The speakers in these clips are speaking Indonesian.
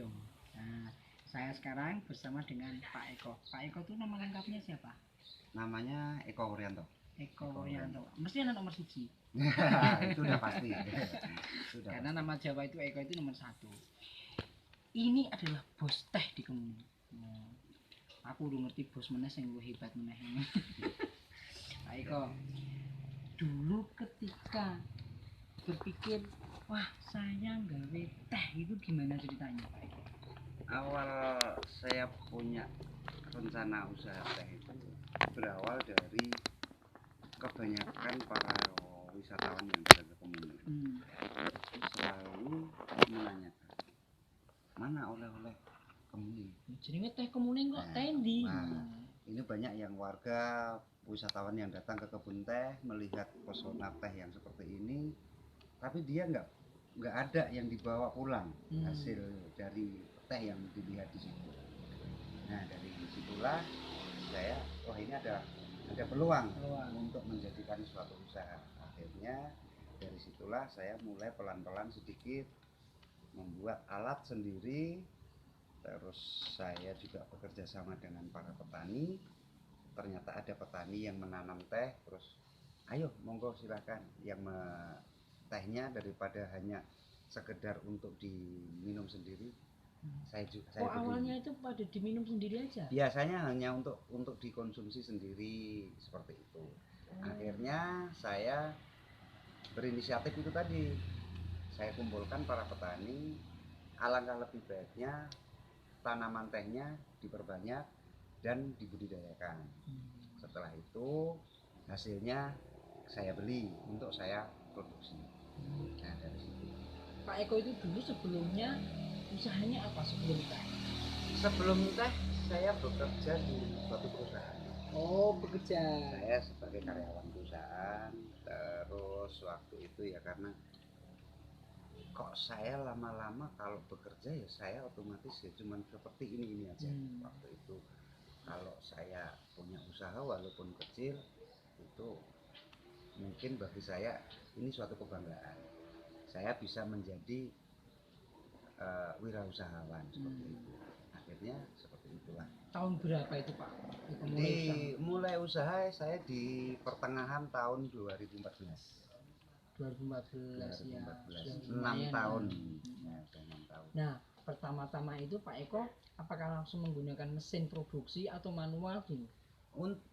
Studio. Nah, saya sekarang bersama dengan Pak Eko. Pak Eko itu nama lengkapnya siapa? Namanya Eko Wuryanto. Eko Wuryanto. Mesti ada nomor siji. Itu udah pasti. Karena nama Jawa itu Eko itu nomor 1. Ini adalah bos teh di Kemuning. Nah, aku udah ngerti bos meneh sing luwih hebat meneh ini. Pak Eko, dulu ketika berpikir, wah saya nggawe teh itu gimana ceritanya Pak Eko? Awal saya punya rencana usaha teh itu berawal dari kebanyakan para wisatawan yang datang ke Kemuning. Selalu menanyakan, mana oleh-oleh Kemuning? Jenenge teh Kemuning kok teh ndi? Ini banyak yang warga wisatawan yang datang ke kebun teh melihat pesona teh yang seperti ini, tapi dia nggak ada yang dibawa pulang hasil dari teh yang dilihat di situ. Nah dari situlah saya, wah ini ada peluang untuk menjadikan suatu usaha. Akhirnya dari situlah saya mulai pelan-pelan sedikit membuat alat sendiri. Terus saya juga bekerja sama dengan para petani. Ternyata ada petani yang menanam teh, terus ayo monggo silakan yang tehnya daripada hanya sekedar untuk diminum sendiri. Saya awalnya itu pada diminum sendiri aja? Biasanya hanya untuk dikonsumsi sendiri seperti itu. Akhirnya saya berinisiatif itu tadi. Saya kumpulkan para petani, alangkah lebih baiknya tanaman tehnya diperbanyak dan dibudidayakan. Setelah itu hasilnya saya beli untuk saya produksi. Nah dari situ. Pak Eko itu dulu sebelumnya usahanya apa sebelum teh? Sebelum teh saya bekerja di suatu perusahaan. Oh, bekerja. Saya sebagai karyawan perusahaan. Terus waktu itu ya karena kok saya lama-lama kalau bekerja ya saya otomatis ya cuman seperti ini aja. Waktu itu kalau saya punya usaha walaupun kecil itu mungkin bagi saya ini suatu kebanggaan. Saya bisa menjadi wirausahawan seperti itu. Akhirnya seperti itulah. Tahun berapa itu Pak? Mulai usaha saya di pertengahan tahun 2014. 2014 ya. 6 tahun. Ya, 6 tahun. Nah, pertama-tama itu Pak Eko apakah langsung menggunakan mesin produksi atau manual gitu?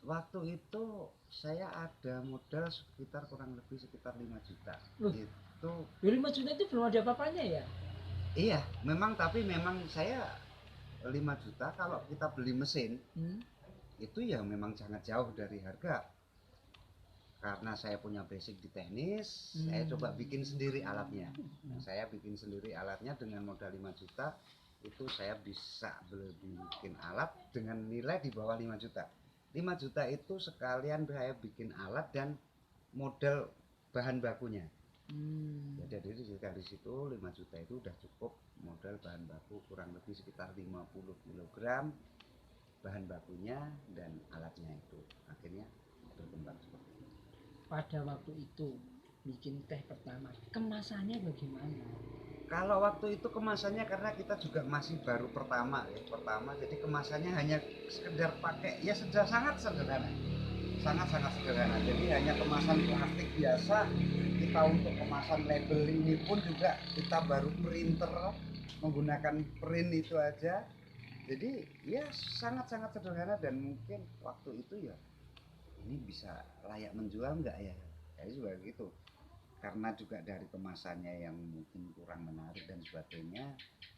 Waktu itu saya ada modal sekitar kurang lebih sekitar 5 juta. Itu 5 juta itu belum ada apa-apanya ya? Iya, tapi memang saya 5 juta kalau kita beli mesin itu ya memang sangat jauh dari harga. Karena saya punya basic di teknis, saya coba bikin sendiri alatnya. Saya bikin sendiri alatnya dengan modal 5 juta, itu saya bisa bikin alat dengan nilai di bawah 5 juta. 5 juta itu sekalian saya bikin alat dan modal bahan bakunya. Jadi dari situ 5 juta itu udah cukup modal bahan baku kurang lebih sekitar 50 kg bahan bakunya dan alatnya itu. Akhirnya berkembang seperti itu. Pada waktu itu bikin teh pertama, kemasannya bagaimana? Kalau waktu itu kemasannya karena kita juga masih baru pertama, jadi kemasannya hanya sekedar pakai ya sangat sederhana, sangat sederhana. Jadi hanya kemasan plastik biasa. Kita untuk kemasan label ini pun juga kita baru printer menggunakan print itu aja. Jadi ya sangat sederhana dan mungkin waktu itu ya ini bisa layak menjual nggak ya? Saya juga gitu. Karena juga dari kemasannya yang mungkin kurang menarik dan sebagainya.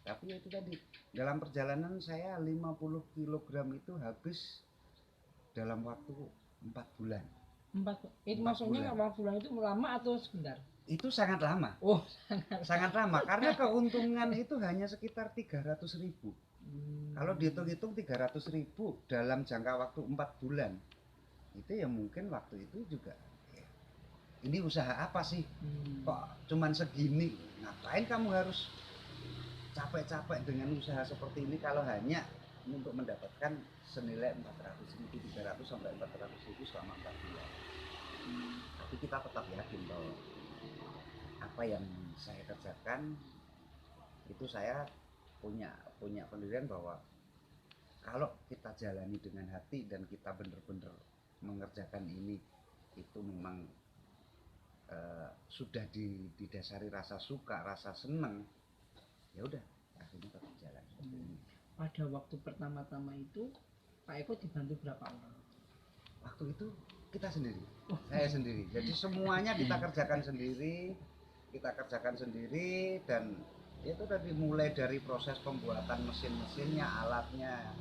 Tapi itu tadi dalam perjalanan saya 50 kg itu habis dalam waktu 4 bulan. Itu maksudnya 4 bulan itu lama atau sebentar? Itu sangat lama. Oh, sangat lama karena keuntungan itu hanya sekitar 300.000. Kalau dihitung-hitung 300.000 dalam jangka waktu 4 bulan. Itu ya mungkin waktu itu juga ya, ini usaha apa sih kok cuman segini, ngapain kamu harus capek-capek dengan usaha seperti ini kalau hanya untuk mendapatkan senilai 400.000, 300 sampai 400.000 selama 4 bulan. Tapi kita tetap yakin bahwa apa yang saya kerjakan itu saya punya pendirian bahwa kalau kita jalani dengan hati dan kita benar-benar mengerjakan ini, itu memang sudah didasari rasa suka, rasa senang, ya udah akhirnya tetap jalan seperti ini. Pada waktu pertama-tama itu Pak Eko dibantu berapa orang? Waktu itu kita sendiri, saya sendiri, jadi semuanya kita kerjakan sendiri, dan itu tadi mulai dari proses pembuatan mesinnya, alatnya,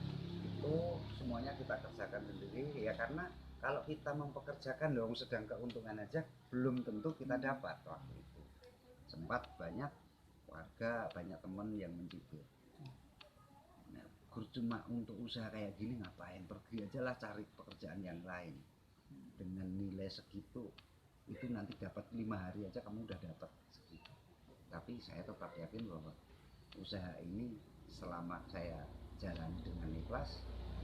itu semuanya kita kerjakan sendiri ya, karena kalau kita mempekerjakan dong sedang keuntungan aja belum tentu kita dapat. Waktu itu sempat banyak warga, banyak teman yang mencibir, nah, cuma untuk usaha kayak gini ngapain, pergi aja lah cari pekerjaan yang lain dengan nilai segitu, itu nanti dapat 5 hari aja kamu udah dapat segitu. Tapi saya tetap yakin bahwa usaha ini selama saya jalan dengan ikhlas,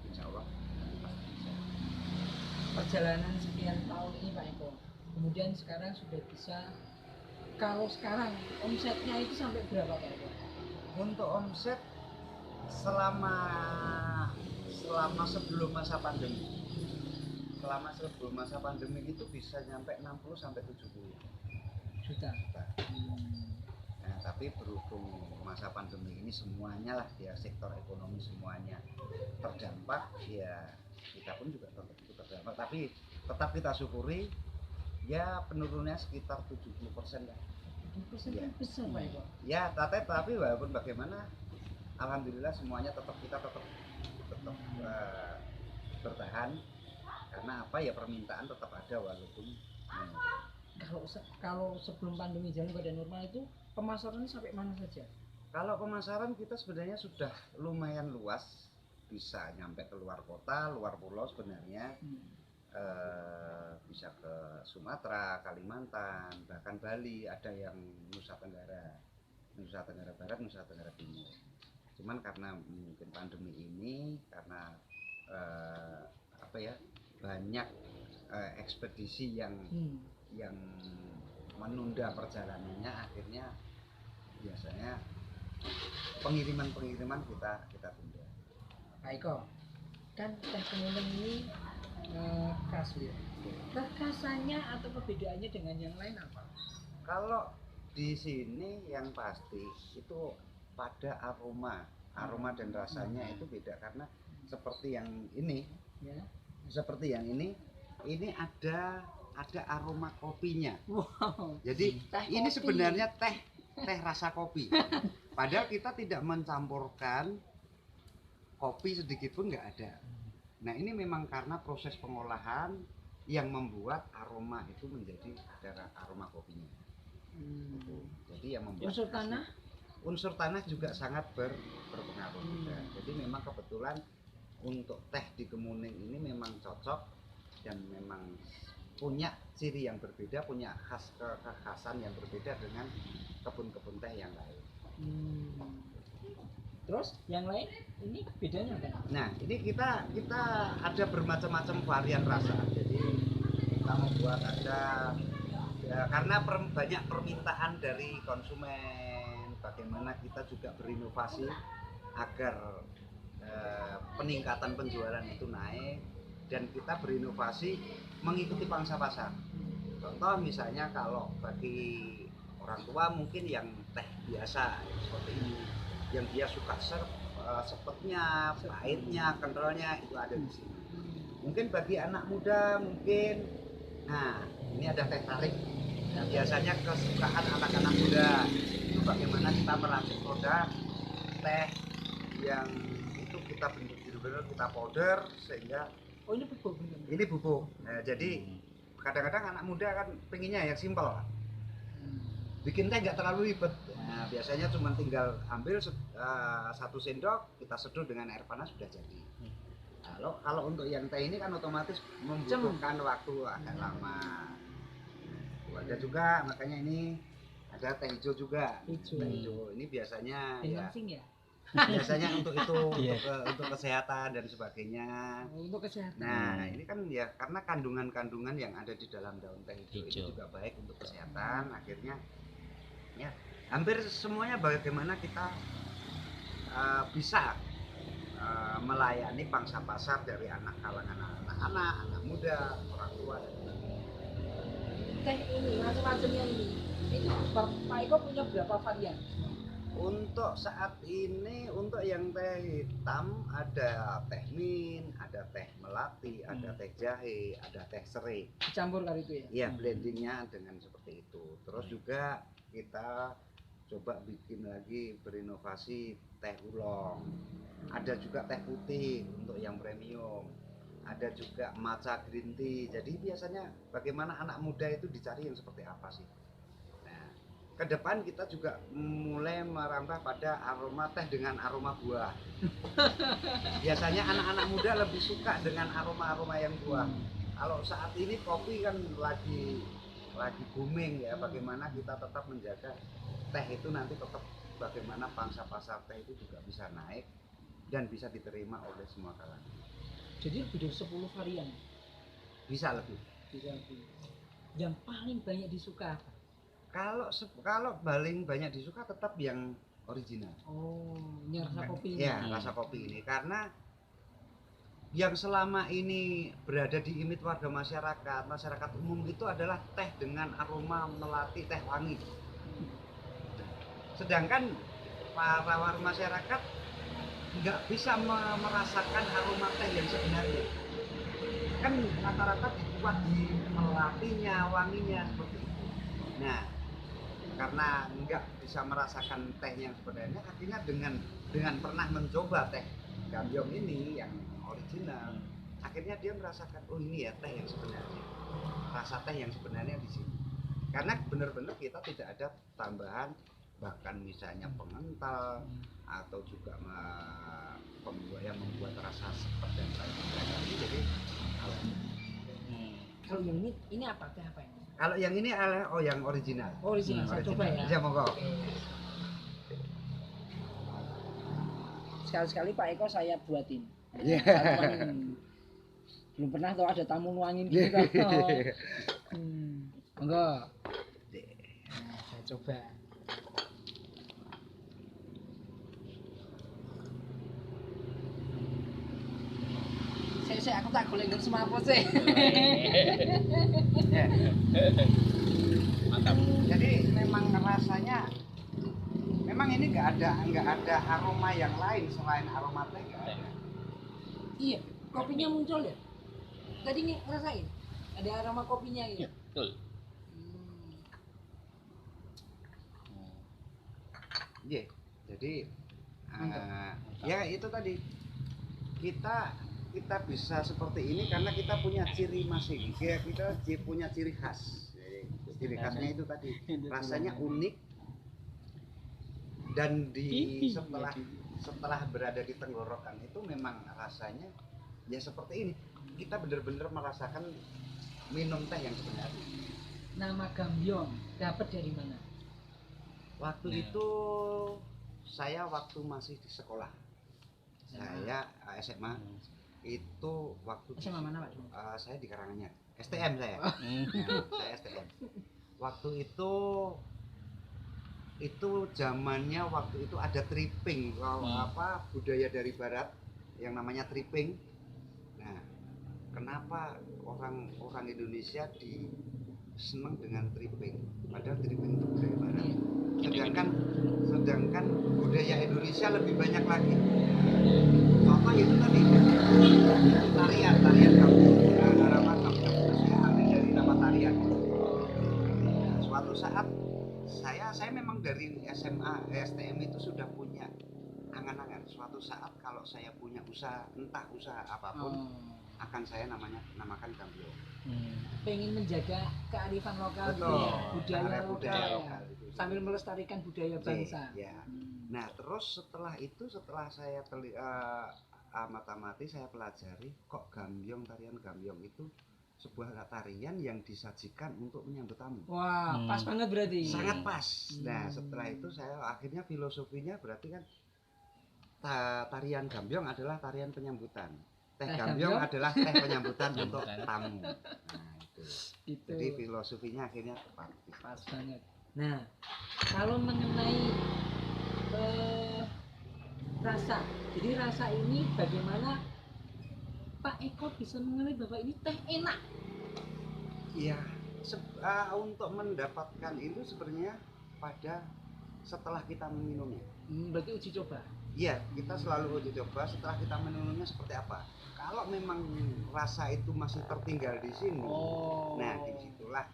insya Allah nanti pasti bisa. Perjalanan sekian tahun ini Pak Eko, kemudian sekarang sudah bisa, kalau sekarang omsetnya itu sampai berapa Pak Eko? Untuk omset selama sebelum masa pandemi itu bisa nyampe 60 sampai 70 Juta. Nah, tapi berhubung masa pandemi ini semuanya lah ya, sektor ekonomi semuanya terdampak, ya kita pun juga terdampak, tapi tetap kita syukuri ya penurunannya sekitar 70% lah. 70% kan besar Pak Eko. Ya, tapi walaupun bagaimana, alhamdulillah semuanya kita tetap bertahan, karena apa ya, permintaan tetap ada walaupun Kalau sebelum pandemi jalan pada normal itu pemasarannya sampai mana saja? Kalau pemasaran kita sebenarnya sudah lumayan luas, bisa nyampe ke luar kota, luar pulau sebenarnya. Bisa ke Sumatera, Kalimantan, bahkan Bali, ada yang Nusa Tenggara Barat, Nusa Tenggara Timur. Cuman karena mungkin pandemi ini, karena banyak ekspedisi yang menunda perjalanannya, akhirnya biasanya pengiriman kita tunda. Pak Eko, kan teh kemuning ini khas ya. Kekhasannya atau perbedaannya dengan yang lain apa? Kalau di sini yang pasti itu pada aroma dan rasanya itu beda, karena seperti yang ini Ya. Ini ada aroma kopinya. Wow. Jadi Teh ini kopi. sebenarnya teh rasa kopi. Padahal kita tidak mencampurkan kopi sedikit pun nggak ada. Nah, ini memang karena proses pengolahan yang membuat aroma itu menjadi ada aroma kopinya. Jadi yang membuat unsur tanah juga sangat berpengaruh juga. Jadi memang kebetulan untuk teh di Kemuning ini memang cocok dan memang punya ciri yang berbeda, punya kekhasan yang berbeda dengan kebun-kebun teh yang lain. Terus yang lain ini bedanya apa? Nah, ini kita ada bermacam-macam varian rasa. Jadi kita membuat karena banyak permintaan dari konsumen, bagaimana kita juga berinovasi agar peningkatan penjualan itu naik, dan kita berinovasi mengikuti pangsa pasar. Contoh misalnya kalau bagi orang tua mungkin yang teh biasa seperti ini, yang dia suka sepetnya, pahitnya, kentalnya, itu ada di sini. Mungkin bagi anak muda ini ada teh tarik. Nah, biasanya kesukaan anak-anak muda itu bagaimana kita meracik produk teh yang itu kita bentuk benar-benar kita powder sehingga ini bubuk. Nah, jadi kadang-kadang anak muda kan pengennya yang simpel, bikin teh nggak terlalu ribet. Nah, biasanya cuma tinggal ambil 1 sendok, kita seduh dengan air panas sudah jadi. Kalau untuk yang teh ini kan otomatis membutuhkan waktu agak lama. Ada juga, makanya ini ada teh hijau juga. Teh hijau ini biasanya biasanya untuk untuk kesehatan dan sebagainya. Untuk kesehatan. Nah, ini kan ya karena kandungan-kandungan yang ada di dalam daun teh hijau ini juga baik untuk kesehatan. Akhirnya ya hampir semuanya bagaimana kita bisa melayani pangsa pasar dari kalangan anak-anak, anak muda, orang tua. Teh ini macam-macamnya ini. Itu Pak Eko punya berapa varian? Untuk saat ini, untuk yang teh hitam ada teh mint, ada teh melati, ada teh jahe, ada teh serai. Dicampur kali itu ya? Iya, blendingnya dengan seperti itu. Terus juga kita coba bikin lagi berinovasi teh oolong. Ada juga teh putih untuk yang premium. Ada juga matcha green tea. Jadi biasanya bagaimana anak muda itu dicari yang seperti apa sih? Ke depan kita juga mulai merambah pada aroma teh dengan aroma buah. Biasanya anak-anak muda lebih suka dengan aroma-aroma yang buah. Kalau saat ini kopi kan lagi booming ya, bagaimana kita tetap menjaga teh itu nanti tetap bagaimana pangsa pasar teh itu juga bisa naik dan bisa diterima oleh semua kalangan. Jadi lebih dari 10 varian? Bisa lebih. Bisa lebih. Yang paling banyak disuka apa? Kalau paling banyak disuka tetap yang original. Oh, ini rasa kopi. Ya, rasa kopi ini karena yang selama ini berada di image warga masyarakat umum itu adalah teh dengan aroma melati, teh wangi. Sedangkan para masyarakat nggak bisa merasakan aroma teh yang sebenarnya. Kan rata-rata dibuat di melatinya, wanginya seperti itu. Nah, karena nggak bisa merasakan teh yang sebenarnya, akhirnya dengan pernah mencoba teh Gambyong ini yang original, akhirnya dia merasakan oh ini ya teh yang sebenarnya, rasa teh yang sebenarnya di sini. Karena benar-benar kita tidak ada tambahan bahkan misalnya pengental atau juga yang membuat rasa sepet dan lain-lain. Jadi kalau yang ini apa teh apa ini? Kalau yang ini adalah yang original. Original, saya coba ya. Ya monggo. Sekali-sekali Pak Eko saya buatin. Iya. Belum pernah tuh ada tamu nuangin gitu kan. Monggo. Nah, saya coba. Aku tak golek semua apa sih. Mantap. Jadi memang rasanya memang ini nggak ada aroma yang lain selain aroma teh nggak ada. Iya, kopinya muncul ya. Tadi ngerasain ada aroma kopinya gitu. Iya, betul. Iya, jadi ya itu tadi kita bisa seperti ini karena kita punya ciri masing, kita punya ciri khas. Ciri khasnya itu tadi rasanya unik dan setelah berada di tenggorokan itu memang rasanya ya seperti ini. Kita benar-benar merasakan minum teh yang sebenarnya. Nama Gambyong dapat dari mana? Waktu itu saya waktu masih di sekolah. Saya SMA. Itu waktu SMA mana Pak? Saya di Karanganyar, STM saya. Saya STM. Waktu itu zamannya waktu itu ada tripping, budaya dari barat yang namanya tripping. Nah, kenapa orang Indonesia senang dengan tripping? Padahal tripping itu budaya barat. Sedangkan budaya Indonesia lebih banyak lagi. Contoh itu tadi tarian nama Gambyong saya ambil dari nama tarian. Nah, suatu saat saya memang dari SMA STM itu sudah punya angan-angan suatu saat kalau saya punya usaha apapun akan saya namakan Gambyong. Pengen menjaga kearifan lokal, budaya lokal, sambil melestarikan budaya bangsa. Ya. Nah terus setelah saya amati saya pelajari kok tarian Gambyong itu sebuah tarian yang disajikan untuk menyambut tamu. Wah, pas banget berarti. Sangat pas. Nah setelah itu saya akhirnya filosofinya berarti kan tarian Gambyong adalah tarian penyambutan. Teh Gambyong adalah teh penyambutan untuk tamu. Nah itu. Jadi filosofinya akhirnya tepat. Pas banget. Nah kalau mengenai rasa. Jadi rasa ini bagaimana Pak Eko bisa mengenai bahwa ini teh enak? Iya, untuk mendapatkan itu sebenarnya pada setelah kita meminumnya. Berarti uji coba. Iya, kita selalu uji coba setelah kita meminumnya seperti apa. Kalau memang rasa itu masih tertinggal di sini, nah disitulah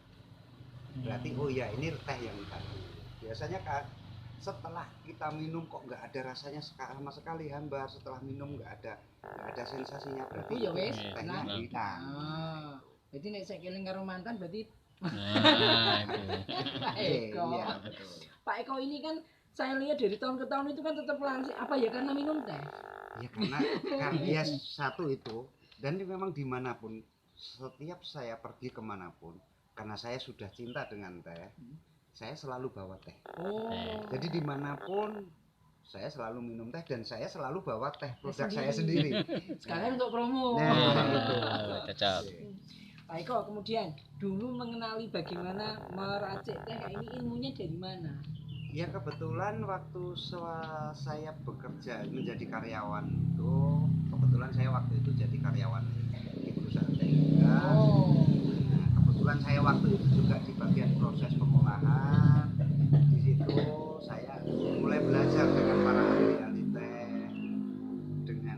berarti oh ya ini teh yang tadi. Biasanya kan setelah kita minum kok nggak ada rasanya sama sekali, hambar. Setelah minum nggak ada sensasinya, berarti ya wes, tehnya hilang. Jadi nek saya keling karo mantan berarti Nah, itu. Pak Eko. Iya, betul. Pak Eko ini kan saya lihat dari tahun ke tahun itu kan tetap langsing. Apa ya karena minum teh? Ya karena ya satu itu, dan ini memang dimanapun, setiap saya pergi kemanapun, karena saya sudah cinta dengan teh, saya selalu bawa teh. Jadi dimanapun saya selalu minum teh dan saya selalu bawa teh produk saya sendiri. Sekalian untuk promo. Itu Cocok. Pak Eko, kemudian dulu mengenali bagaimana meracik teh ini ilmunya dari mana? Ya kebetulan waktu saya bekerja menjadi karyawan itu, kebetulan saya waktu itu jadi karyawan di perusahaan teh juga. Nah, kebetulan saya waktu itu juga di bagian proses pengolahan. Di situ saya mulai belajar dengan para ahli-ahli teh, dengan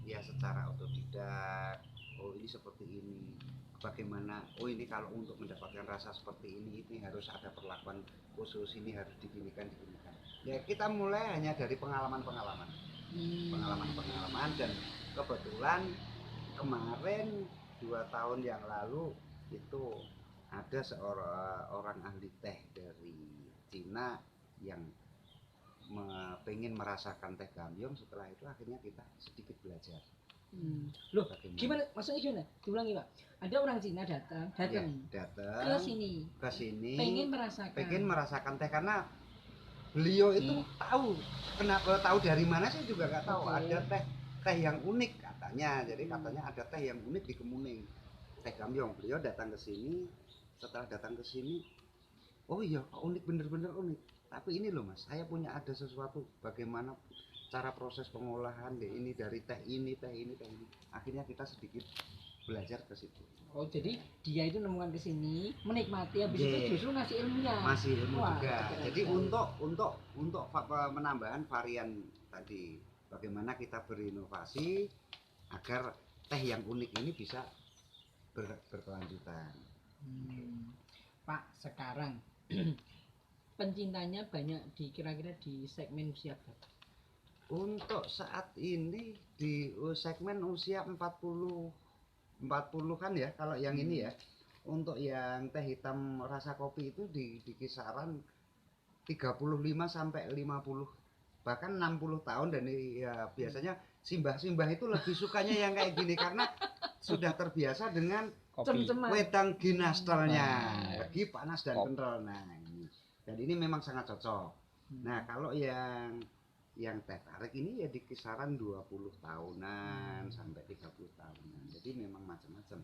ya secara otodidak. Oh ini seperti ini, bagaimana, oh ini kalau untuk mendapatkan rasa seperti ini harus ada perlakuan khusus, ini harus diginikan. Ya kita mulai hanya dari pengalaman dan kebetulan kemarin 2 tahun yang lalu itu ada seorang ahli teh dari Cina yang pengen merasakan teh Gambyong. Setelah itu akhirnya kita sedikit belajar. Loh, gimana? Maksudnya gimana? Diulangi Pak. Ada orang Cina datang Ya, ke sini, pengen merasakan teh karena beliau itu tahu, kenapa tahu dari mana saya juga nggak tahu. Ada teh yang unik katanya. Jadi katanya ada teh yang unik di Kemuning, teh Gambyong. Beliau datang ke sini. Setelah datang ke sini, oh iya unik, bener-bener unik. Tapi ini loh Mas, saya punya ada sesuatu, bagaimana cara proses pengolahan ini dari teh ini. Akhirnya kita sedikit belajar ke situ. Oh, jadi dia itu nemukan ke sini, menikmati, habis itu justru ngasih ilmunya. Masih ilmu juga. Jadi untuk menambahkan varian tadi, bagaimana kita berinovasi agar teh yang unik ini bisa berkelanjutan. Pak, sekarang pencintanya banyak kira-kira di segmen usia berapa? Untuk saat ini di segmen usia 40-an ya kalau yang ini ya. Untuk yang teh hitam rasa kopi itu di kisaran 35 sampai 50, bahkan 60 tahun. Dan ya biasanya simbah-simbah itu lebih sukanya yang kayak gini karena sudah terbiasa dengan wedang ginastelnya, lagi panas dan kental. Nah ini, dan ini memang sangat cocok. Nah kalau yang teh tarik ini ya di kisaran 20 tahunan sampai 30 tahunan. Jadi memang macam-macam.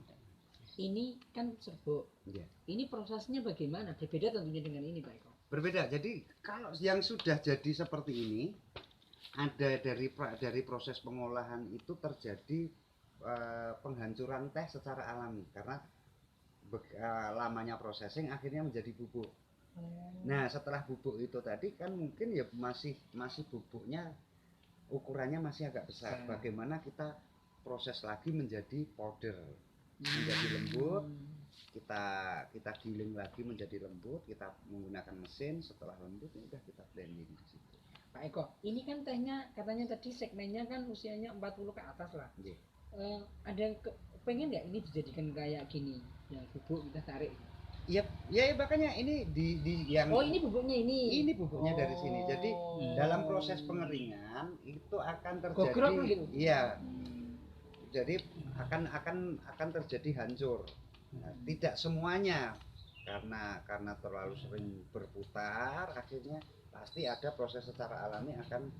Ini kan serbuk. Ya. Ini prosesnya bagaimana? Berbeda tentunya dengan ini Pak Eko. Berbeda. Jadi kalau yang sudah jadi seperti ini, ada dari proses pengolahan itu terjadi penghancuran teh secara alami karena lamanya processing akhirnya menjadi bubuk. Nah setelah bubuk itu tadi kan mungkin ya masih bubuknya ukurannya masih agak besar. Bagaimana kita proses lagi menjadi powder, menjadi lembut, kita giling lagi menjadi lembut, kita menggunakan mesin. Setelah lembut ya udah kita blending di situ. Pak Eko, ini kan tehnya katanya tadi segmennya kan usianya 40 ke atas lah. Ada yang pengen nggak ini dijadikan kayak gini, yang bubuk kita tarik? Ya makanya ini di yang. Oh ini bubuknya ini. Ini bubuknya dari sini. Jadi dalam proses pengeringan itu akan terjadi. Gogrok gitu. Iya. Jadi akan terjadi hancur. Nah, tidak semuanya karena terlalu sering berputar, akhirnya pasti ada proses secara alami akan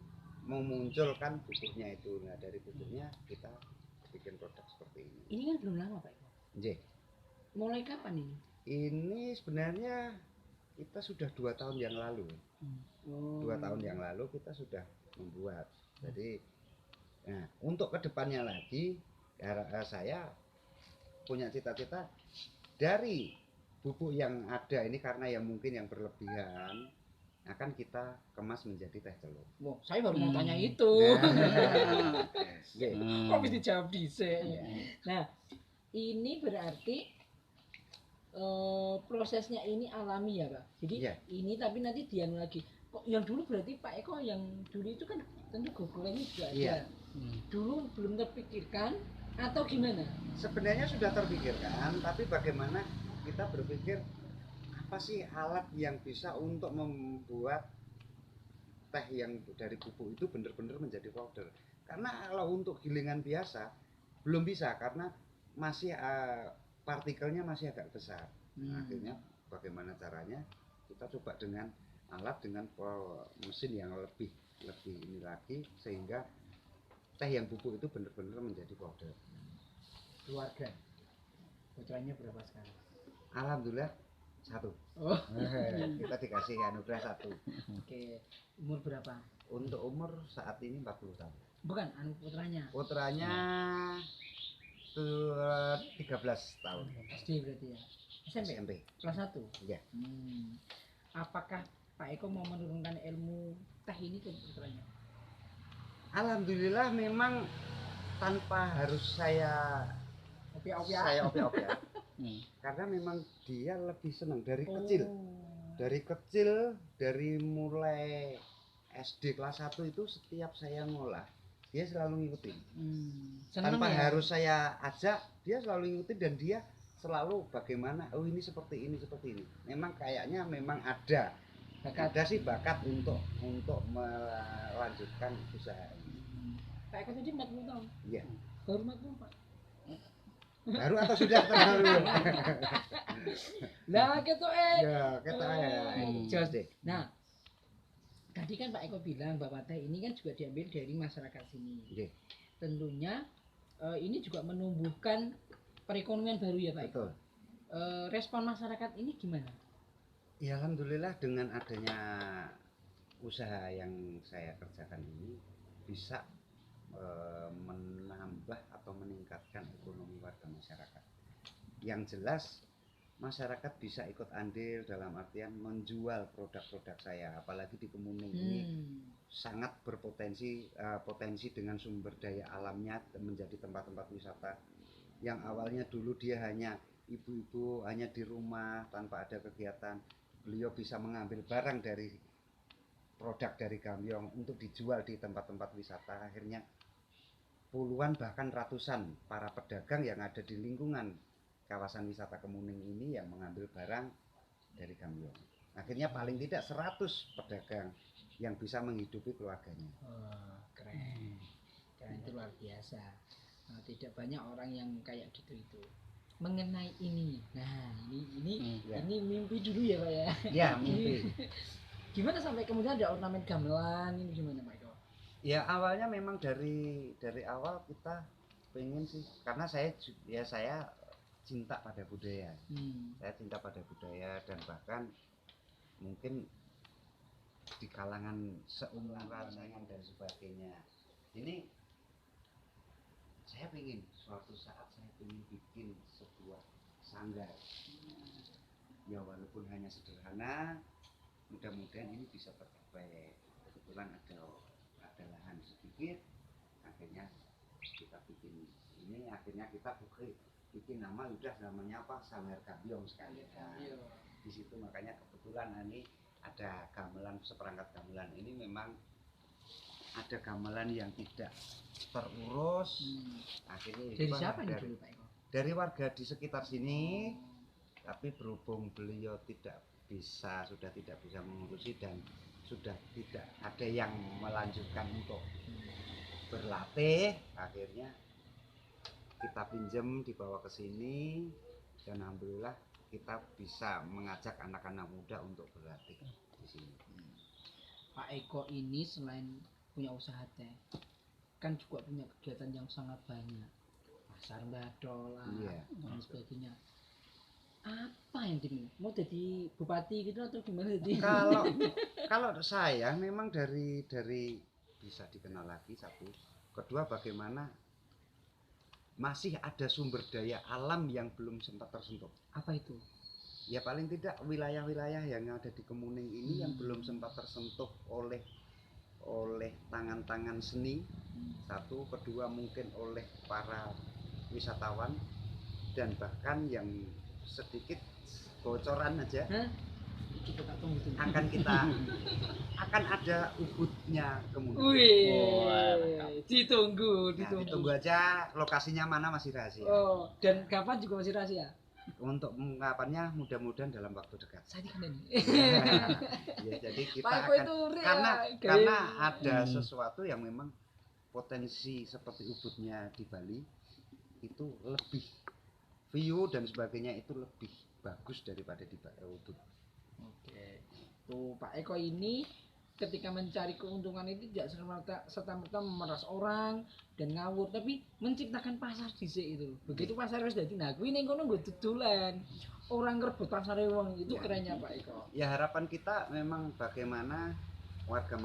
memunculkan bubuknya itu. Nah dari bubuknya kita bikin produk seperti ini. Ini kan belum lama Pak Eko. Mulai kapan ini? Ini sebenarnya kita sudah 2 tahun yang lalu. 2 tahun yang lalu kita sudah membuat. Jadi nah, untuk kedepannya lagi saya punya cita-cita dari bubuk yang ada ini, karena yang mungkin yang berlebihan akan kita kemas menjadi teh celup. Wah, saya baru mau tanya itu. Nah, oke. Kok bisa dijawab dhisik. Nah, ini berarti prosesnya ini alami ya Pak. Jadi Iya. ini tapi nanti dianu lagi. Kok yang dulu berarti Pak Eko yang dulu itu kan tentu gogolannya juga ada. Iya. Dulu belum terpikirkan atau gimana? Sebenarnya sudah terpikirkan, tapi bagaimana kita berpikir apa sih alat yang bisa untuk membuat teh yang dari bubuk itu benar-benar menjadi powder. Karena kalau untuk gilingan biasa belum bisa, karena masih partikelnya masih agak besar. Akhirnya bagaimana caranya kita coba dengan alat, dengan mesin yang lebih ini lagi, sehingga teh yang bubuk itu benar-benar menjadi powder. Keluarga putranya berapa sekarang? Alhamdulillah 1. Oh. Kita dikasih anugerah 1. Oke, umur berapa? Untuk umur saat ini 40 tahun. Bukan, putranya. Putranya 13 tahun. SD berarti ya. SMP. Kelas 1. Iya. Apakah Pak Eko mau menurunkan ilmu teh ini ke putranya? Alhamdulillah memang tanpa harus saya opiak. Karena memang dia lebih senang dari kecil. Dari mulai SD kelas 1 itu setiap saya ngolah dia selalu ngikutin. Tanpa harus saya ajak, dia selalu ngikutin, dan dia selalu bagaimana, oh ini seperti ini. Memang kayaknya memang ada bakat untuk melanjutkan usaha ini. Pak Eko tadi 40 tahun. Iya. Baru 40 Pak. Baru atau sudah terbaru? Lah gitu Ya, kita jelas deh. Nah, tadi kan Pak Eko bilang bahwa teh ini kan juga diambil dari masyarakat sini. Oke. Tentunya ini juga menumbuhkan perekonomian baru ya Pak Eko. Betul. Respon masyarakat ini gimana? Ya alhamdulillah dengan adanya usaha yang saya kerjakan ini bisa menambah atau meningkatkan ekonomi warga masyarakat. Yang jelas masyarakat bisa ikut andil dalam artian menjual produk-produk saya, apalagi di Kemuning ini sangat berpotensi potensi dengan sumber daya alamnya menjadi tempat-tempat wisata yang awalnya dulu dia hanya ibu-ibu hanya di rumah tanpa ada kegiatan, beliau bisa mengambil barang dari produk dari Gambyong untuk dijual di tempat-tempat wisata. Akhirnya puluhan bahkan ratusan para pedagang yang ada di lingkungan kawasan wisata Kemuning ini yang mengambil barang dari Gambyong. Akhirnya paling tidak 100 pedagang yang bisa menghidupi keluarganya. Oh, keren. Keren, itu luar biasa. Nah, tidak banyak orang yang kayak gitu itu. Mengenai ini. Nah, ini mimpi dulu ya, Pak ya. Ya, mimpi. Gimana sampai kemudian ada ornamen gamelan ini gimana, Pak Eko? Ya awalnya memang dari awal kita pengen sih, karena saya cinta pada budaya. Saya cinta pada budaya, dan bahkan mungkin di kalangan seumuran saya dan sebagainya. Ini saya pengen suatu saat saya pengen bikin sebuah sanggar. Ya walaupun hanya sederhana, mudah-mudahan ini bisa tercapai. Kebetulan ada lahan sedikit, akhirnya kita bikin ini, akhirnya kita bikin nama, udah namanya apa, Sanggar Gambyong sekalian. Di situ makanya kebetulan ini ada gamelan, seperangkat gamelan ini memang ada gamelan yang tidak terurus. Akhirnya dari siapa ini dulu Pak Eko? Dari warga di sekitar sini, tapi berhubung beliau sudah tidak bisa mengurusi dan sudah tidak ada yang melanjutkan untuk berlatih, akhirnya kita pinjam, dibawa ke sini, dan alhamdulillah kita bisa mengajak anak-anak muda untuk berlatih di sini. Pak Eko ini selain punya usaha teh, kan juga punya kegiatan yang sangat banyak, pasar badol dan sebagainya. Apa yang dimiliki? Mau jadi bupati gitu atau gimana? Kalau saya memang dari bisa dikenal lagi satu. Kedua, bagaimana masih ada sumber daya alam yang belum sempat tersentuh. Apa itu? Ya paling tidak wilayah-wilayah yang ada di Kemuning ini yang belum sempat tersentuh oleh tangan-tangan seni. Satu, kedua mungkin oleh para wisatawan, dan bahkan yang sedikit bocoran aja. Hah? Kita tak tunggu tuh. akan ada ubudnya Kemuning. Wih, ditunggu. Nah, ditunggu aja, lokasinya mana masih rahasia. Oh, dan kapan juga masih rahasia? Untuk pengungkapannya mudah-mudahan dalam waktu dekat. Saya kan ini. Ya, jadi kita Pak Eko akan itu real, karena gaya. ada sesuatu yang memang potensi seperti ubudnya di Bali itu lebih view dan sebagainya itu lebih bagus daripada di Ubud. Oke. Tuh Pak Eko ini ketika mencari keuntungan itu tidak serta-merta memeras orang dan ngawur, tapi menciptakan pasar dhisik itu. Begitu pasar wis dadi, nah kuwi ning kono nggo dodolan. Orang ngerebut pasare wong itu Ya. kerennya Pak Eko. Ya harapan kita memang bagaimana warga